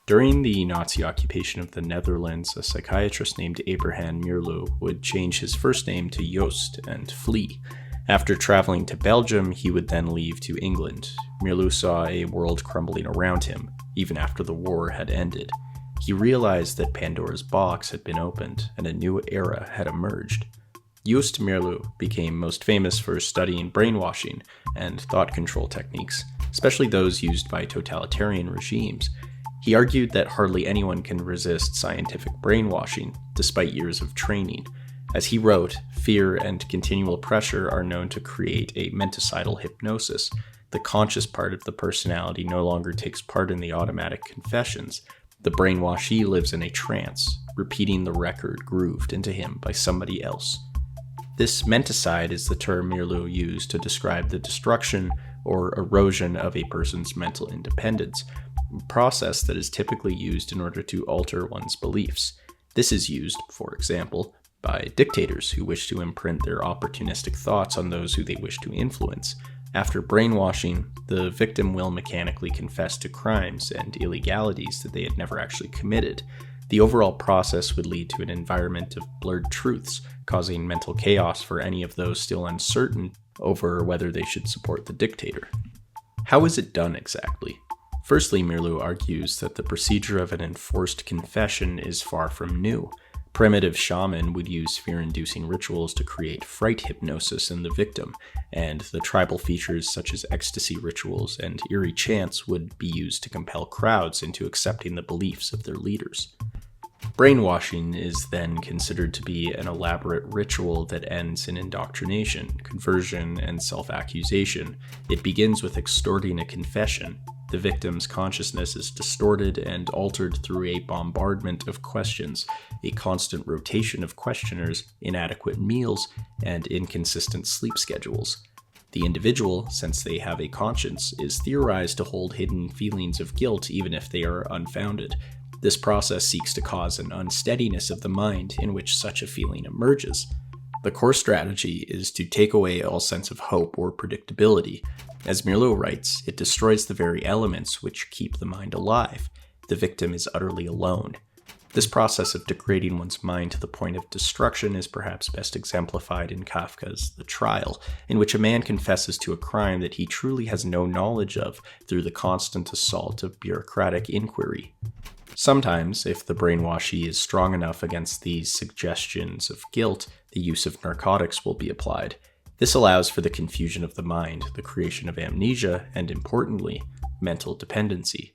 During the Nazi occupation of the Netherlands, a psychiatrist named Abraham Meerloo would change his first name to Joost and flee. After traveling to Belgium, he would then leave to England. Meerloo saw a world crumbling around him, even after the war had ended. He realized that Pandora's box had been opened and a new era had emerged. Joost Meerloo became most famous for studying brainwashing and thought control techniques, especially those used by totalitarian regimes. He argued that hardly anyone can resist scientific brainwashing, despite years of training. As he wrote, fear and continual pressure are known to create a menticidal hypnosis. The conscious part of the personality no longer takes part in the automatic confessions. The brainwashee lives in a trance, repeating the record grooved into him by somebody else. This menticide is the term Meerloo used to describe the destruction or erosion of a person's mental independence, a process that is typically used in order to alter one's beliefs. This is used, for example, by dictators who wish to imprint their opportunistic thoughts on those who they wish to influence. After brainwashing, the victim will mechanically confess to crimes and illegalities that they had never actually committed. The overall process would lead to an environment of blurred truths, causing mental chaos for any of those still uncertain over whether they should support the dictator. How is it done exactly? Firstly, Meerloo argues that the procedure of an enforced confession is far from new. Primitive shaman would use fear-inducing rituals to create fright hypnosis in the victim, and the tribal features such as ecstasy rituals and eerie chants would be used to compel crowds into accepting the beliefs of their leaders. Brainwashing is then considered to be an elaborate ritual that ends in indoctrination, conversion, and self-accusation. It begins with extorting a confession. The victim's consciousness is distorted and altered through a bombardment of questions, a constant rotation of questioners, inadequate meals, and inconsistent sleep schedules. The individual, since they have a conscience, is theorized to hold hidden feelings of guilt even if they are unfounded. This process seeks to cause an unsteadiness of the mind in which such a feeling emerges. The core strategy is to take away all sense of hope or predictability. As Meerloo writes, it destroys the very elements which keep the mind alive. The victim is utterly alone. This process of degrading one's mind to the point of destruction is perhaps best exemplified in Kafka's The Trial, in which a man confesses to a crime that he truly has no knowledge of through the constant assault of bureaucratic inquiry. Sometimes, if the brainwashee is strong enough against these suggestions of guilt, the use of narcotics will be applied. This allows for the confusion of the mind, the creation of amnesia, and importantly, mental dependency.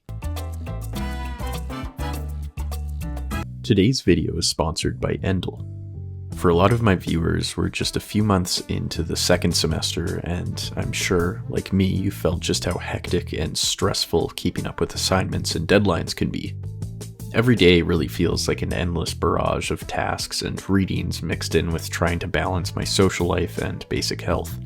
Today's video is sponsored by Endel. For a lot of my viewers, we're just a few months into the second semester, and I'm sure, like me, you felt just how hectic and stressful keeping up with assignments and deadlines can be. Every day really feels like an endless barrage of tasks and readings mixed in with trying to balance my social life and basic health.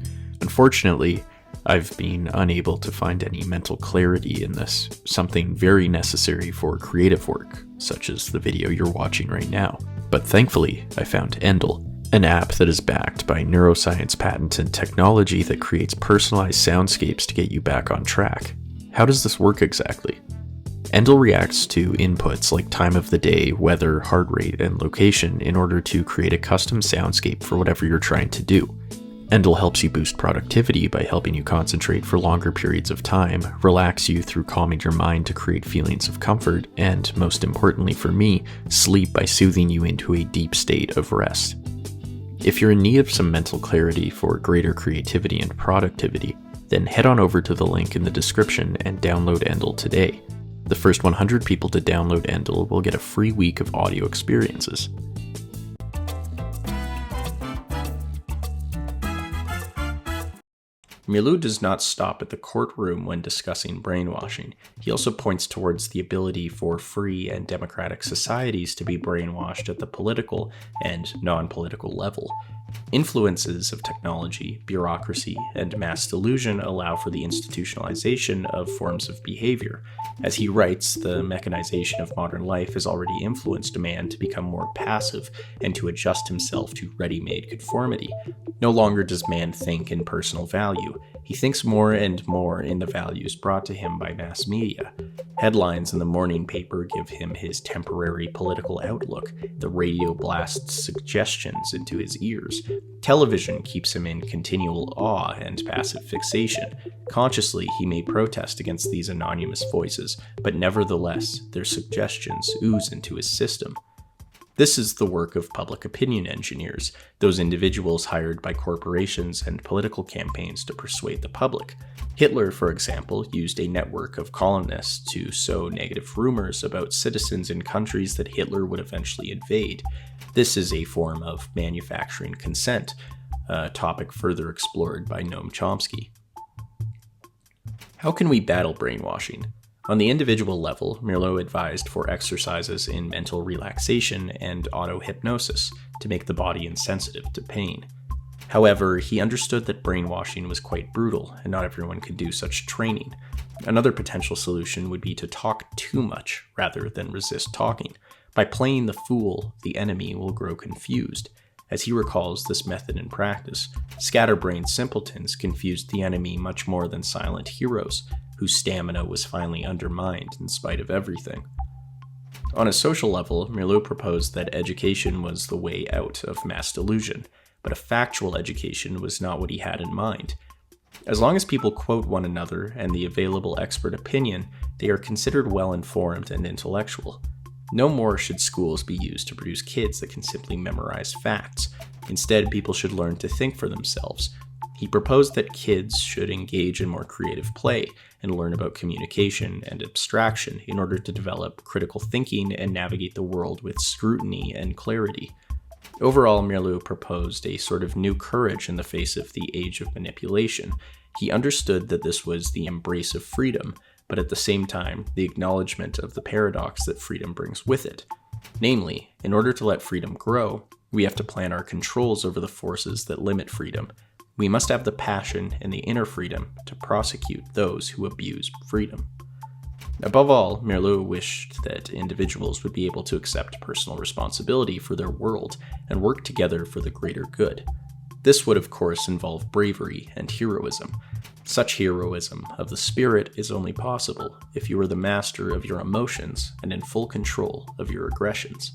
Unfortunately, I've been unable to find any mental clarity in this, something very necessary for creative work, such as the video you're watching right now. But thankfully, I found Endel, an app that is backed by neuroscience patent and technology that creates personalized soundscapes to get you back on track. How does this work exactly? Endel reacts to inputs like time of the day, weather, heart rate, and location in order to create a custom soundscape for whatever you're trying to do. Endel helps you boost productivity by helping you concentrate for longer periods of time, relax you through calming your mind to create feelings of comfort, and most importantly for me, sleep by soothing you into a deep state of rest. If you're in need of some mental clarity for greater creativity and productivity, then head on over to the link in the description and download Endel today. The first 100 people to download Endel will get a free week of audio experiences. Meerloo does not stop at the courtroom when discussing brainwashing. He also points towards the ability for free and democratic societies to be brainwashed at the political and non-political level. Influences of technology, bureaucracy, and mass-delusion allow for the institutionalization of forms of behavior. As he writes, the mechanization of modern life has already influenced man to become more passive and to adjust himself to ready-made conformity. No longer does man think in personal value. He thinks more and more in the values brought to him by mass media. Headlines in the morning paper give him his temporary political outlook. The radio blasts suggestions into his ears. Television keeps him in continual awe and passive fixation. Consciously, he may protest against these anonymous voices, but nevertheless, their suggestions ooze into his system. This is the work of public opinion engineers, those individuals hired by corporations and political campaigns to persuade the public. Hitler, for example, used a network of columnists to sow negative rumors about citizens in countries that Hitler would eventually invade. This is a form of manufacturing consent, a topic further explored by Noam Chomsky. How can we battle brainwashing? On the individual level, Meerloo advised for exercises in mental relaxation and auto-hypnosis to make the body insensitive to pain. However, he understood that brainwashing was quite brutal, and not everyone could do such training. Another potential solution would be to talk too much rather than resist talking. By playing the fool, the enemy will grow confused. As he recalls this method in practice, scatterbrained simpletons confused the enemy much more than silent heroes, whose stamina was finally undermined in spite of everything. On a social level, Meerloo proposed that education was the way out of mass-delusion, but a factual education was not what he had in mind. As long as people quote one another and the available expert opinion, they are considered well-informed and intellectual. No more should schools be used to produce kids that can simply memorize facts. Instead, people should learn to think for themselves. He proposed that kids should engage in more creative play and learn about communication and abstraction in order to develop critical thinking and navigate the world with scrutiny and clarity. Overall, Meerloo proposed a sort of new courage in the face of the age of manipulation. He understood that this was the embrace of freedom, but at the same time, the acknowledgement of the paradox that freedom brings with it. Namely, in order to let freedom grow, we have to plan our controls over the forces that limit freedom. We must have the passion and the inner freedom to prosecute those who abuse freedom. Above all, Meerloo wished that individuals would be able to accept personal responsibility for their world and work together for the greater good. This would, of course, involve bravery and heroism. Such heroism of the spirit is only possible if you are the master of your emotions and in full control of your aggressions.